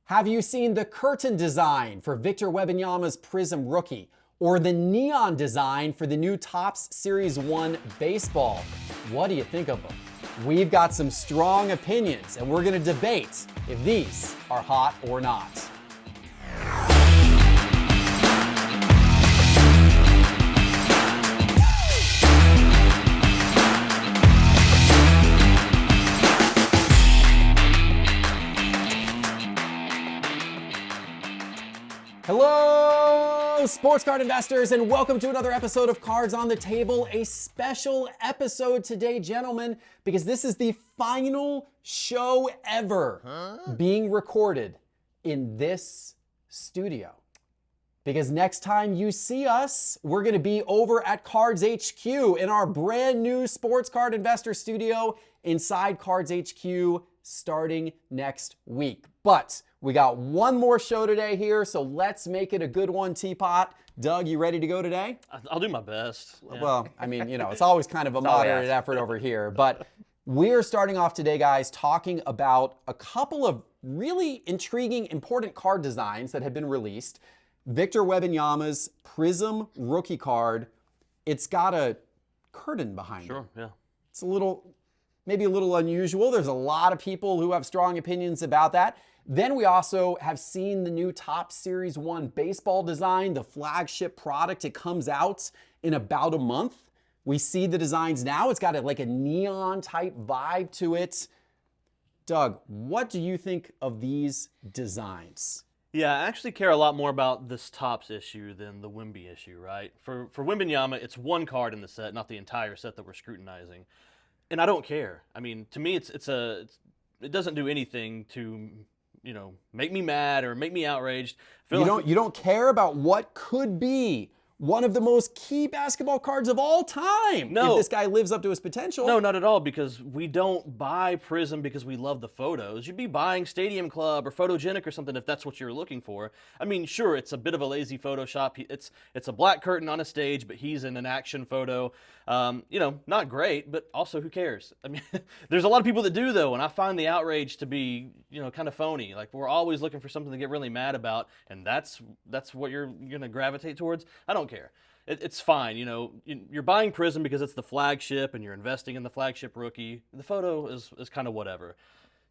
Have you seen the curtain design for Victor Wembanyama's Prizm rookie? Or the neon design for the new Topps Series 1 baseball? What do you think of them? We've got some strong opinions, and we're going to debate if these are hot or not. Hello, sports card investors, and welcome to another episode of Cards on the Table. A special episode today, gentlemen, because this is the final show ever being recorded in this studio. Because next time you see us, we're going to be over at Cards HQ in our brand new sports card investor studio inside Cards HQ starting next week. But we got one more show today here, so let's make it a good one, Teapot. Doug, you ready to go today? I'll do my best. Yeah. Well, I mean, it's always kind of a moderate effort over here. But we're starting off today, guys, talking about a couple of really intriguing, important card designs that have been released. Victor Wembanyama's Prizm rookie card. It's got a curtain behind it. Sure, yeah. It's maybe a little unusual. There's a lot of people who have strong opinions about that. Then we also have seen the new Topps Series 1 baseball design, the flagship product. It comes out in about a month. We see the designs now. It's got like a neon type vibe to it. Doug, what do you think of these designs? Yeah, I actually care a lot more about this Topps issue than the Wemby issue, right? For Wembanyama, it's one card in the set, not the entire set that we're scrutinizing. And I don't care. I mean, to me, it doesn't do anything to make me mad or make me outraged. You don't care about what could be one of the most key basketball cards of all time. No. If this guy lives up to his potential. No, not at all, because we don't buy Prizm because we love the photos. You'd be buying Stadium Club or Photogenic or something if that's what you're looking for. I mean, sure, it's a bit of a lazy Photoshop. It's a black curtain on a stage, but he's in an action photo. Not great, but also who cares? I mean, there's a lot of people that do, though, and I find the outrage to be, kind of phony. Like, we're always looking for something to get really mad about, and that's what you're going to gravitate towards. I don't care. It's fine. You're buying Prizm because it's the flagship and you're investing in the flagship rookie. The photo is kind of whatever.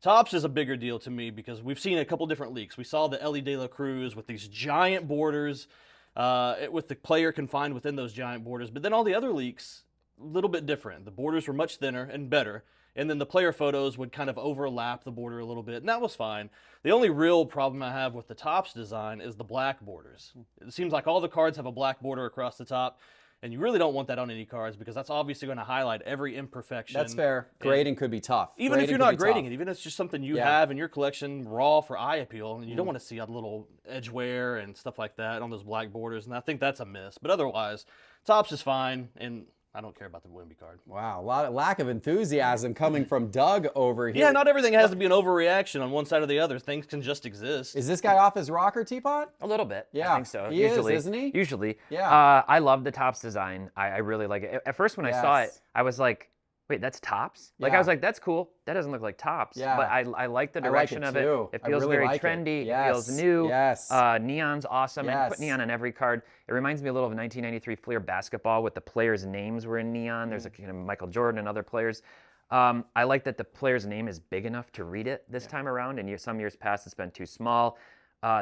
Topps is a bigger deal to me because we've seen a couple different leaks. We saw the Ellie De La Cruz with these giant borders, with the player confined within those giant borders. But then all the other leaks, a little bit different. The borders were much thinner and better. And then the player photos would kind of overlap the border a little bit, and that was fine. The only real problem I have with the Topps design is the black borders. It seems like all the cards have a black border across the top, and you really don't want that on any cards because that's obviously going to highlight every imperfection. That's fair. Grading could be tough. Even if you're not grading it, even if it's just something you have in your collection raw for eye appeal, and you don't want to see a little edge wear and stuff like that on those black borders, and I think that's a miss. But otherwise, Topps is fine, and I don't care about the Wemby card. Wow, a lot of lack of enthusiasm coming from Doug over here. Yeah, not everything has to be an overreaction on one side or the other. Things can just exist. Is this guy off his rocker, Teapot? A little bit. Yeah, I think so. He Usually, is, isn't he? Usually. Yeah. I love the Topps design. I really like it. At first, when I saw it, I was like, wait, that's Topps? Like, I was like, that's cool. That doesn't look like Topps. Yeah. But I like the direction of it. It feels really very like trendy. Yes. It feels new. Yes. Neon's awesome. Yes. And put neon on every card. It reminds me a little of 1993 Fleer basketball with the players' names were in neon. There's Michael Jordan and other players. I like that the player's name is big enough to read it this time around. And some years past, it's been too small.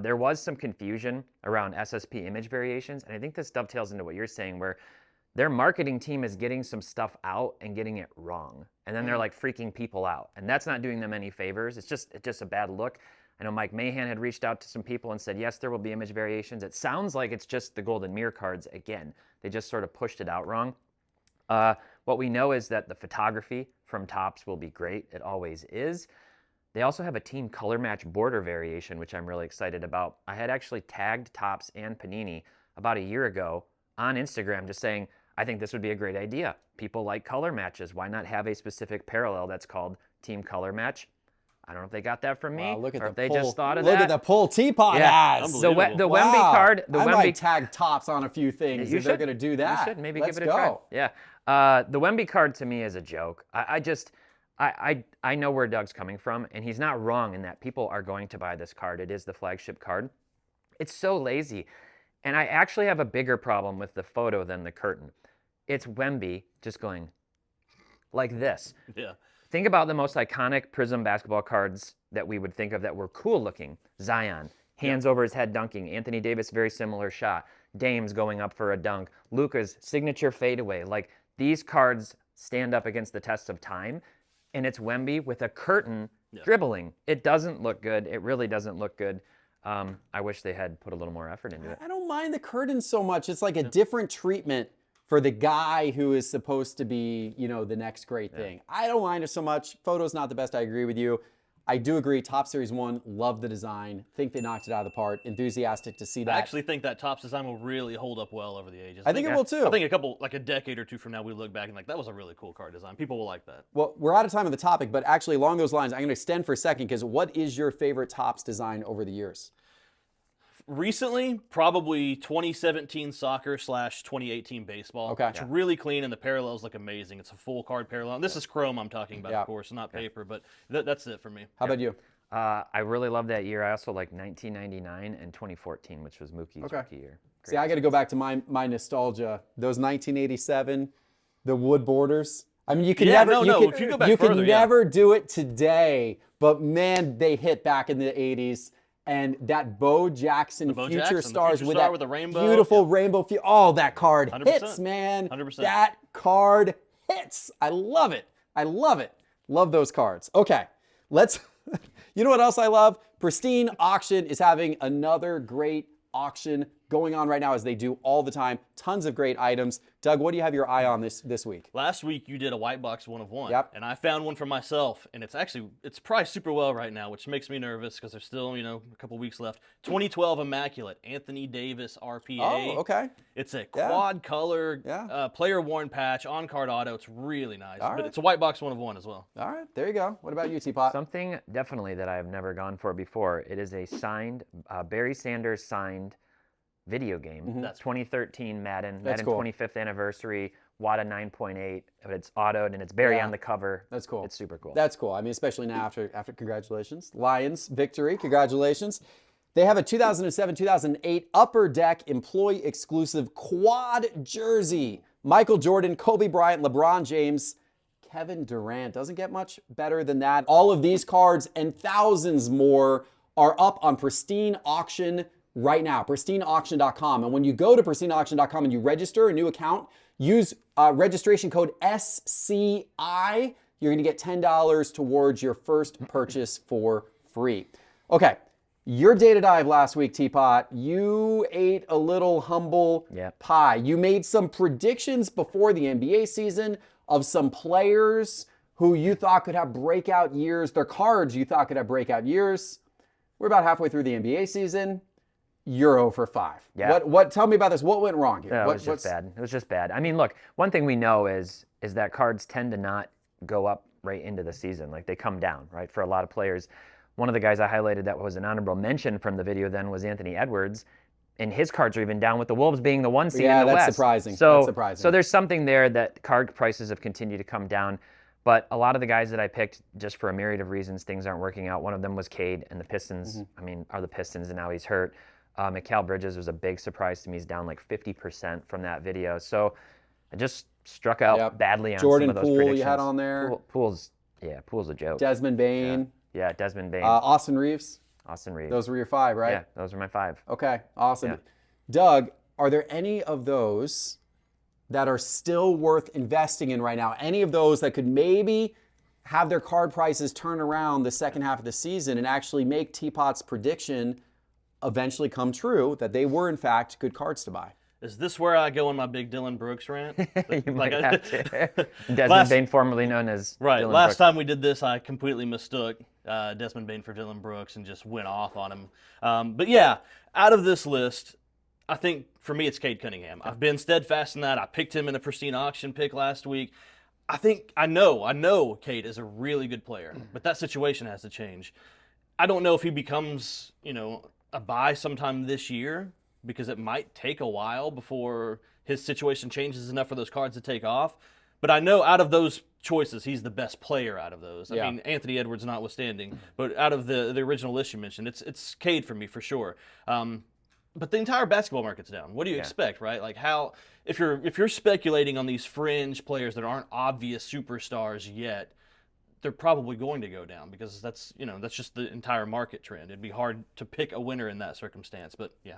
There was some confusion around SSP image variations. And I think this dovetails into what you're saying, where their marketing team is getting some stuff out and getting it wrong. And then they're like freaking people out. And that's not doing them any favors. It's just a bad look. I know Mike Mahan had reached out to some people and said, yes, there will be image variations. It sounds like it's just the Golden Mirror cards again. They just sort of pushed it out wrong. What we know is that the photography from Topps will be great. It always is. They also have a team color match border variation, which I'm really excited about. I had actually tagged Topps and Panini about a year ago on Instagram just saying, I think this would be a great idea. People like color matches. Why not have a specific parallel that's called Team Color Match? I don't know if they got that from me, Wow, look at or the if they pull. just thought of Look that. at the pull Teapot has. The Wemby card. The I Wemby might tag Topps on a few things if they're going to do that. You should maybe Let's give it a try. Yeah. The Wemby card to me is a joke. I I know where Doug's coming from, and he's not wrong in that people are going to buy this card. It is the flagship card. It's so lazy. And I actually have a bigger problem with the photo than the curtain. It's Wemby just going like this. Yeah. Think about the most iconic Prizm basketball cards that we would think of that were cool looking. Zion, hands over his head dunking. Anthony Davis, very similar shot. Dame's going up for a dunk. Luka's signature fadeaway. Like, these cards stand up against the test of time, and it's Wemby with a curtain dribbling. It doesn't look good. It really doesn't look good. I wish they had put a little more effort into it. I don't mind the curtain so much. It's like a different treatment for the guy who is supposed to be, you know, the next great thing. I don't mind it so much. Photo's not the best. I agree with you. I do agree. Top Series 1, love the design. Think they knocked it out of the park. Enthusiastic to see that. I actually think that Topps design will really hold up well over the ages. I think it will too. I think a decade or two from now, we look back and like, that was a really cool card design. People will like that. Well, we're out of time on the topic, but actually along those lines, I'm going to extend for a second because what is your favorite Topps design over the years? Recently, probably 2017 soccer / 2018 baseball. Okay. It's really clean and the parallels look amazing. It's a full card parallel. This is chrome I'm talking about, of course, not paper, but that's it for me. How about you? I really love that year. I also like 1999 and 2014, which was Mookie's rookie year. Great. See, I got to go back to my nostalgia. Those 1987, the wood borders. I mean, you can never do it today, but man, they hit back in the 80s. And that Bo Jackson Future Stars with that with the rainbow. Beautiful rainbow. Oh, that card 100%. hits, man. 100%. That card hits. I love it. I love it. Love those cards. Okay, let's. You know what else I love? Pristine Auction is having another great auction going on right now, as they do all the time. Tons of great items. Doug, what do you have your eye on this week? Last week you did a white box 1 of 1. Yep. And I found one for myself, and it's priced super well right now, which makes me nervous because there's still, a couple weeks left. 2012 Immaculate Anthony Davis RPA. Oh, okay. It's a quad color player worn patch on card auto. It's really nice. All but right. it's a white box 1 of 1 as well. All right, there you go. What about you, Teapot? Something definitely that I've never gone for before. It is a signed, Barry Sanders signed video game. That's 2013 Madden cool. 25th anniversary, WADA 9.8, but it's autoed and it's Barry on the cover. That's cool. It's super cool. That's cool. I mean, especially now after congratulations. Lions victory, congratulations. They have a 2007-2008 Upper Deck employee exclusive quad jersey. Michael Jordan, Kobe Bryant, LeBron James, Kevin Durant. Doesn't get much better than that. All of these cards and thousands more are up on Pristine Auction right now, pristineauction.com. And when you go to pristineauction.com and you register a new account, use registration code SCI. You're going to get $10 towards your first purchase for free. Okay, your data dive last week, Teapot. You ate a little humble pie. You made some predictions before the NBA season of some players who you thought could have breakout years, their cards you thought could have breakout years. We're about halfway through the NBA season. You're 0 for 5. Yeah. What? Tell me about this. What went wrong here? It was just bad. It was just bad. I mean, look, one thing we know is that cards tend to not go up right into the season. Like, they come down, right, for a lot of players. One of the guys I highlighted that was an honorable mention from the video then was Anthony Edwards, and his cards are even down with the Wolves being the 1 seed in the West. Yeah, that's surprising. So there's something there that card prices have continued to come down. But a lot of the guys that I picked, just for a myriad of reasons, things aren't working out. One of them was Cade, and the Pistons, are the Pistons, and now he's hurt. Mikal Bridges was a big surprise to me. He's down like 50% from that video. So I just struck out badly on Jordan some of those Poole predictions. you had on there. Poole's a joke. Desmond Bane. Yeah, Desmond Bane. Austin Reeves. Austin Reeves. Those were your 5, right? Yeah, those are my 5. Okay, awesome. Yeah. Doug, are there any of those that are still worth investing in right now? Any of those that could maybe have their card prices turn around the second half of the season and actually make Teapot's prediction eventually come true, that they were in fact good cards to buy? Is this where I go on my big Dylan Brooks rant? You might have to. Desmond Bane, formerly known as Dylan last Brooks. time we did this, I completely mistook Desmond Bane for Dylan Brooks and just went off on him. But yeah, out of this list, I think for me it's Cade Cunningham. I've been steadfast in that. I picked him in a Pristine Auction pick last week. I know Cade is a really good player, but that situation has to change. I don't know if he becomes, a buy sometime this year, because it might take a while before his situation changes enough for those cards to take off. But I know out of those choices, he's the best player out of those. I Yeah. mean, Anthony Edwards notwithstanding, but out of the original list you mentioned, it's Cade for me for sure. But the entire basketball market's down. What do you expect, right? Like how if you're speculating on these fringe players that aren't obvious superstars yet, they're probably going to go down because that's just the entire market trend. It'd be hard to pick a winner in that circumstance, but yeah.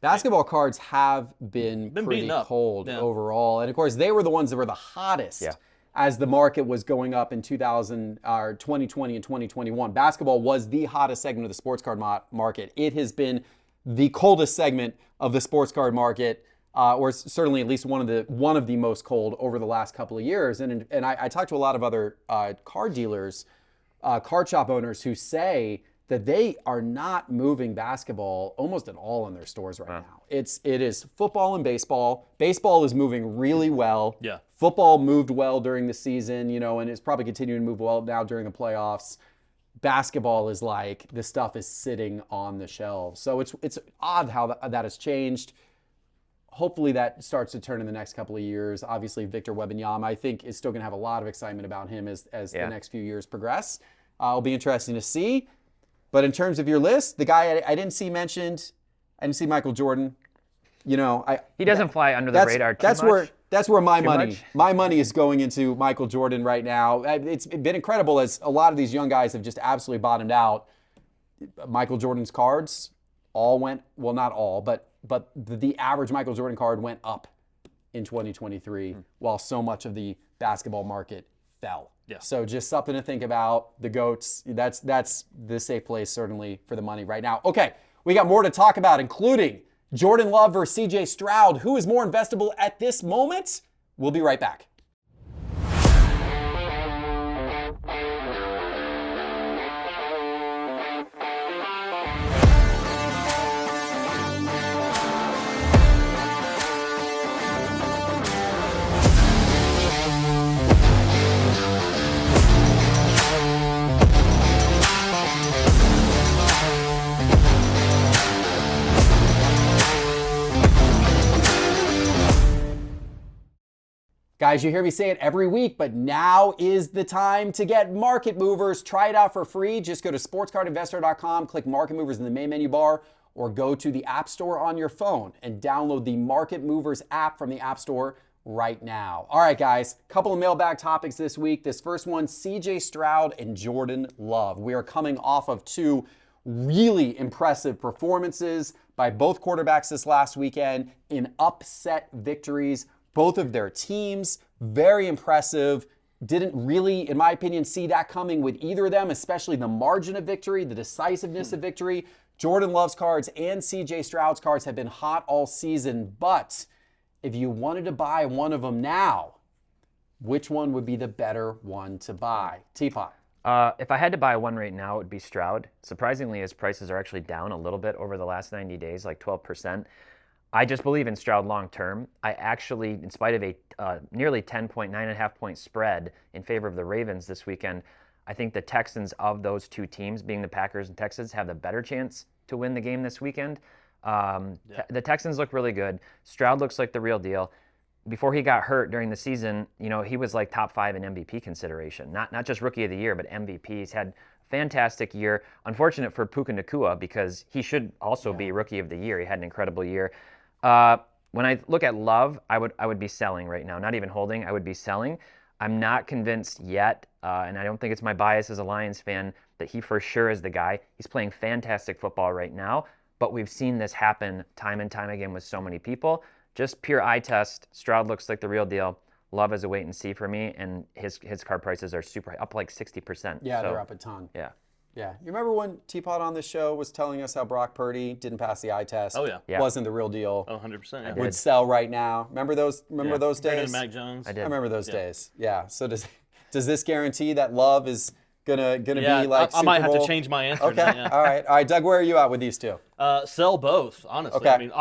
Basketball cards have been pretty beaten up. cold overall. And of course, they were the ones that were the hottest as the market was going up in 2020 and 2021. Basketball was the hottest segment of the sports card market. It has been the coldest segment of the sports card market, or certainly at least one of the most cold over the last couple of years. And I talked to a lot of other card dealers, card shop owners who say that they are not moving basketball almost at all in their stores right now. It is football and baseball. Baseball is moving really well. Yeah. Football moved well during the season, and it's probably continuing to move well now during the playoffs. Basketball is like the stuff is sitting on the shelves. So it's odd how that has changed. Hopefully that starts to turn in the next couple of years. Obviously, Victor Wembanyama, I think, is still going to have a lot of excitement about him as the next few years progress. It'll be interesting to see. But in terms of your list, the guy I didn't see mentioned, I didn't see Michael Jordan. He doesn't fly under the radar too much. That's where my money is going into Michael Jordan right now. It's been incredible as a lot of these young guys have just absolutely bottomed out. Michael Jordan's cards all went, well, not all, but the average Michael Jordan card went up in 2023 while so much of the basketball market fell. Yeah. So just something to think about. The GOATs, that's the safe place certainly for the money right now. Okay, we got more to talk about, including Jordan Love versus CJ Stroud. Who is more investable at this moment? We'll be right back. Guys, you hear me say it every week, but now is the time to get Market Movers. Try it out for free. Just go to sportscardinvestor.com, click Market Movers in the main menu bar, or go to the App Store on your phone and download the Market Movers app from the App Store right now. All right, guys, couple of mailbag topics this week. This first one, CJ Stroud and Jordan Love. We are coming off of two really impressive performances by both quarterbacks this last weekend in upset victories. Both of their teams, very impressive. Didn't really, in my opinion, see that coming with either of them, especially the margin of victory, the decisiveness of victory. Jordan Love's cards and CJ Stroud's cards have been hot all season, but if you wanted to buy one of them now, which one would be the better one to buy? Teapot. If I had to buy one right now, it would be Stroud. Surprisingly, his prices are actually down a little bit over the last 90 days, like 12%. I just believe in Stroud long term. I actually, in spite of a nearly 9.5 point spread in favor of the Ravens this weekend, I think the Texans of those two teams, being the Packers and Texans, have the better chance to win the game this weekend. The Texans look really good. Stroud looks like the real deal. Before he got hurt during the season, he was like top 5 in MVP consideration. Not just Rookie of the Year, but MVP. He's had a fantastic year. Unfortunate for Puka Nacua because he should also be Rookie of the Year. He had an incredible year. When I look at Love, I would be selling right now. Not even holding, I would be selling. I'm not convinced yet, and I don't think it's my bias as a Lions fan, that he for sure is the guy. He's playing fantastic football right now, but we've seen this happen time and time again with so many people. Just pure eye test, Stroud looks like the real deal. Love is a wait and see for me, and his card prices are super up like 60%. Yeah, they're up a ton. Yeah. Yeah. You remember when Teapot on the show was telling us how Brock Purdy didn't pass the eye test? Oh, yeah. Wasn't the real deal. Oh, 100%. Yeah. Would sell right now. Remember those days? Mac Jones. I did. I remember those days. Yeah. So does this guarantee that Love is gonna be like I might Super have Bowl? to change my answer. Okay. Now, yeah. All right, Doug, where are you at with these two? Sell both, honestly. Okay. I mean,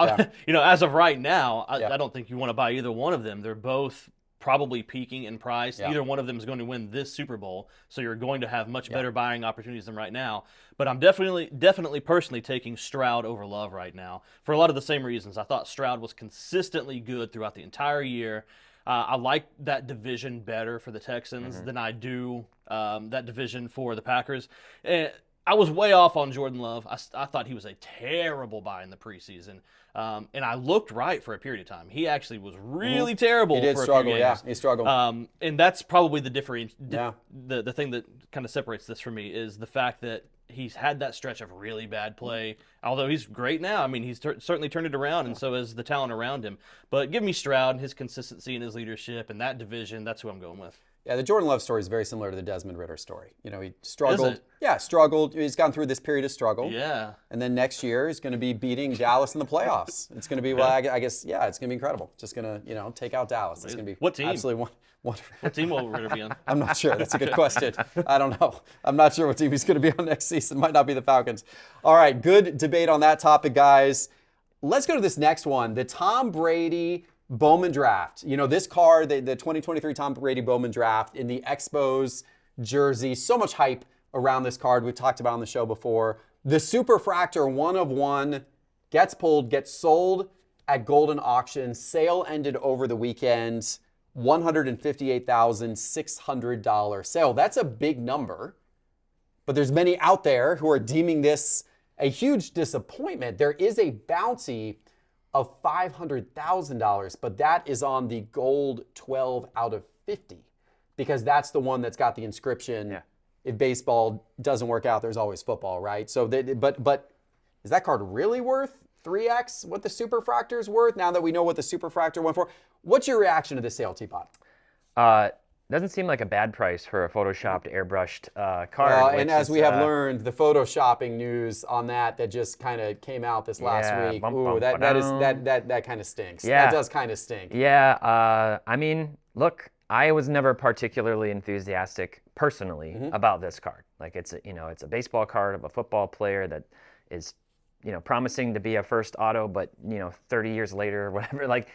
Yeah. as of right now, I don't think you want to buy either one of them. They're both probably peaking in price. Yeah. Either one of them is going to win this Super Bowl, so you're going to have much better buying opportunities than right now. But I'm definitely personally taking Stroud over Love right now for a lot of the same reasons. I thought Stroud was consistently good throughout the entire year. I like that division better for the Texans than I do that division for the Packers. And I was way off on Jordan Love. I thought he was a terrible buy in the preseason. And I looked right for a period of time. He actually was really terrible. He did for struggle, a few games. yeah. He struggled. And that's probably the difference. Yeah. The thing that kind of separates this for me is the fact that he's had that stretch of really bad play. Although he's great now. I mean, he's certainly turned it around, and so has the talent around him. But give me Stroud and his consistency and his leadership and that division. That's who I'm going with. Yeah, the Jordan Love story is very similar to the Desmond Ridder story. You know, he struggled. Is it? Yeah, struggled. He's gone through this period of struggle. Yeah. And then next year he's going to be beating Dallas in the playoffs. It's going to be, well, I guess, yeah, it's going to be incredible. Just going to, take out Dallas. It's going to be What team? absolutely wonderful. What team will Ridder be on? I'm not sure. That's a good question. I don't know. I'm not sure what team he's going to be on next season. Might not be the Falcons. All right, good debate on that topic, guys. Let's go to this next one, the Tom Brady Bowman Draft. You know, this card, the 2023 Tom Brady Bowman Draft in the Expos jersey. So much hype around this card. We've talked about on the show before. The Superfractor 1 of 1 gets pulled, gets sold at Golden Auction. Sale ended over the weekend. $158,600 sale. That's a big number. But there's many out there who are deeming this a huge disappointment. There is a bounty of $500,000, but that is on the gold 12 out of 50 because that's the one that's got the inscription. Yeah. If baseball doesn't work out, there's always football, right? So, but is that card really worth 3x what the Superfractor is worth now that we know what the Superfractor went for? What's your reaction to this sale, Teapot? Doesn't seem like a bad price for a photoshopped, airbrushed card. And as we have learned, the photoshopping news on that just kind of came out this last week. That kind of stinks. Yeah. That does kind of stink. Yeah, I mean, look, I was never particularly enthusiastic personally about this card. Like it's a baseball card of a football player that is, promising to be a first auto, but 30 years later or whatever, like.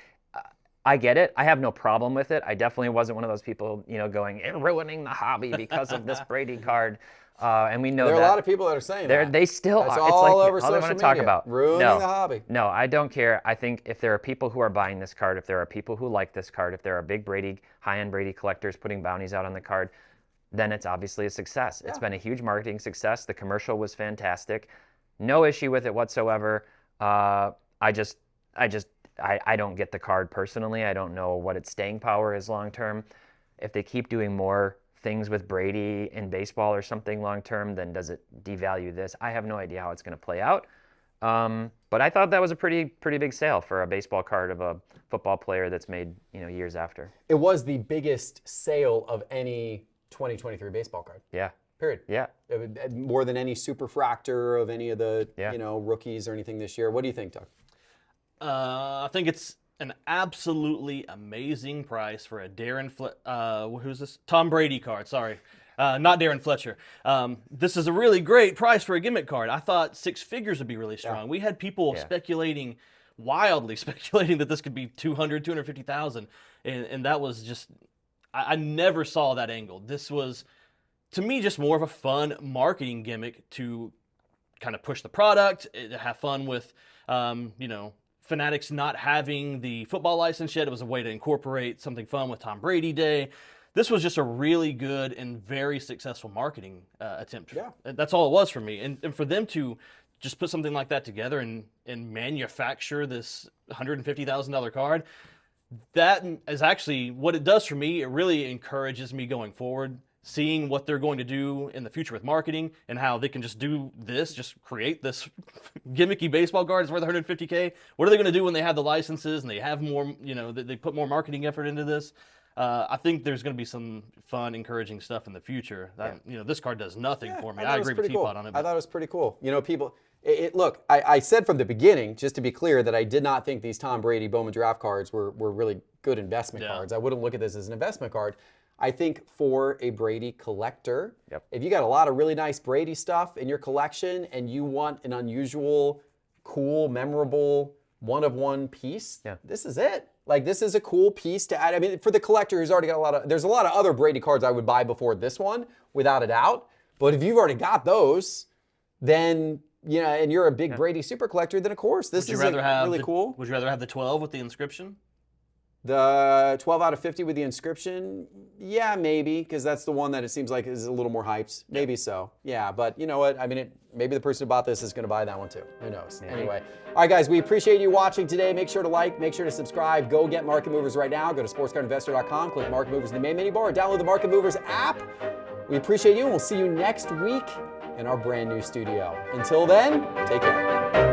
I get it. I have no problem with it. I definitely wasn't one of those people, going, ruining the hobby because of this Brady card. And we know there are a lot of people that are saying that. They still That's are. all it's like over all they social want to talk media. about. Ruining the hobby. No, I don't care. I think if there are people who are buying this card, if there are people who like this card, if there are big Brady, high-end Brady collectors putting bounties out on the card, then it's obviously a success. Yeah. It's been a huge marketing success. The commercial was fantastic. No issue with it whatsoever. I don't get the card personally. I don't know what its staying power is long term. If they keep doing more things with Brady in baseball or something long term, then does it devalue this? I have no idea how it's going to play out. But I thought that was a pretty big sale for a baseball card of a football player that's made years after. It was the biggest sale of any 2023 baseball card. Yeah. Period. Yeah. More than any Superfractor of any of the rookies or anything this year. What do you think, Doug? I think it's an absolutely amazing price for a who's this? Tom Brady card. Sorry, not Darren Fletcher. This is a really great price for a gimmick card. I thought 6 figures would be really strong. Yeah. We had people wildly speculating that this could be 250,000, and that was just I never saw that angle. This was, to me, just more of a fun marketing gimmick to kind of push the product, have fun with, Fanatics not having the football license yet. It was a way to incorporate something fun with Tom Brady Day. This was just a really good and very successful marketing attempt. Yeah. That's all it was for me. And for them to just put something like that together and manufacture this $150,000 card, that is actually what it does for me. It really encourages me going forward, seeing what they're going to do in the future with marketing and how they can just do this, just create this gimmicky baseball card is worth $150K. What are they going to do when they have the licenses and they have more, they put more marketing effort into this? I think there's going to be some fun, encouraging stuff in the future. This card does nothing for me. I agree with Teapot on it. I thought it was pretty cool. People, look, I said from the beginning, just to be clear, that I did not think these Tom Brady Bowman Draft cards were really good investment cards. I wouldn't look at this as an investment card. I think for a Brady collector, if you got a lot of really nice Brady stuff in your collection and you want an unusual, cool, memorable, one-of-one piece, this is it. Like, this is a cool piece to add. I mean, for the collector who's already got there's a lot of other Brady cards I would buy before this one, without a doubt. But if you've already got those, then, and you're a big Brady super collector, then of course, this is really cool. Would you rather have the 12 with the inscription? The 12 out of 50 with the inscription, yeah, maybe, because that's the one that it seems like is a little more hyped. Maybe so. Yeah, but you know what? I mean, maybe the person who bought this is going to buy that one too. Who knows? Maybe. Anyway. All right, guys, we appreciate you watching today. Make sure to like, make sure to subscribe. Go get Market Movers right now. Go to sportscardinvestor.com, click Market Movers in the main menu bar, or download the Market Movers app. We appreciate you, and we'll see you next week in our brand new studio. Until then, take care.